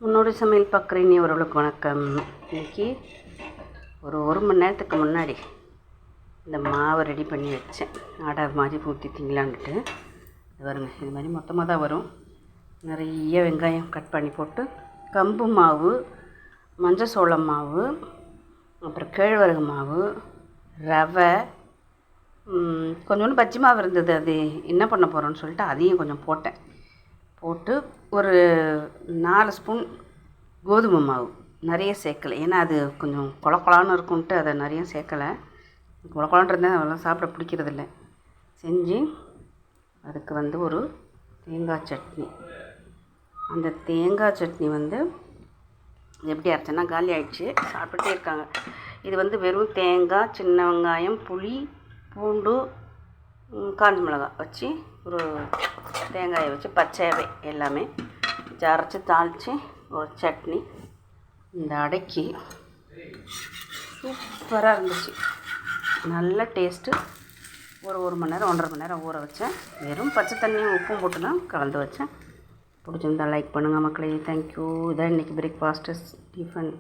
முன்னோடி சமையல் பார்க்குற இனியவர்களுக்கு வணக்கம். இன்றைக்கி ஒரு மணி நேரத்துக்கு முன்னாடி இந்த மாவை ரெடி பண்ணி வச்சேன். அடை மாதிரி ஊற்றி திங்கலான்ட்டு. இது வருங்க, இது மாதிரி மொத்தமாக தான் வரும். நிறைய வெங்காயம் கட் பண்ணி போட்டு கம்பு மாவு, மஞ்சள் சோளம் மாவு, அப்புறம் கேழ்வரகு மாவு, ரவை, கொஞ்சோண்டு பஜ்ஜி மாவு இருந்தது. அது என்ன பண்ண போகிறோன்னு சொல்லிட்டு அதையும் கொஞ்சம் போட்டு ஒரு 4 ஸ்பூன் கோதுமை மாவு, நிறைய சேர்க்கலை. ஏன்னா அது கொஞ்சம் கொழன்னு இருக்குன்ட்டு அதை நிறைய சேர்க்கலை. கொழன்றது அதெல்லாம் சாப்பிட பிடிக்கிறதில்ல. செஞ்சு அதுக்கு ஒரு தேங்காய் சட்னி. அந்த தேங்காய் சட்னி எப்படி அரைச்சேன்னா காலி ஆகிடுச்சு, சாப்பிட்டுட்டே இருக்காங்க. இது வெறும் தேங்காய், சின்ன வெங்காயம், புளி, பூண்டு, காஞ்ச மிளகாய் வச்சு ஒரு தேங்காயை வச்சு பச்சையாகவே எல்லாமே அரைச்சி தாளித்து ஒரு சட்னி. இந்த அடைக்கி சூப்பராக இருந்துச்சு, நல்ல டேஸ்ட்டு. ஒரு மணி நேரம் 1.5 மணி நேரம் ஊற வச்சேன். வெறும் பச்சை தண்ணியும் உப்பும் போட்டு தான் கலந்து வச்சேன். பிடிச்சிருந்தா லைக் பண்ணுங்கள் மக்களே. தேங்க்யூ. இதான் இன்றைக்கி பிரேக்ஃபாஸ்ட்டு டிஃபன்.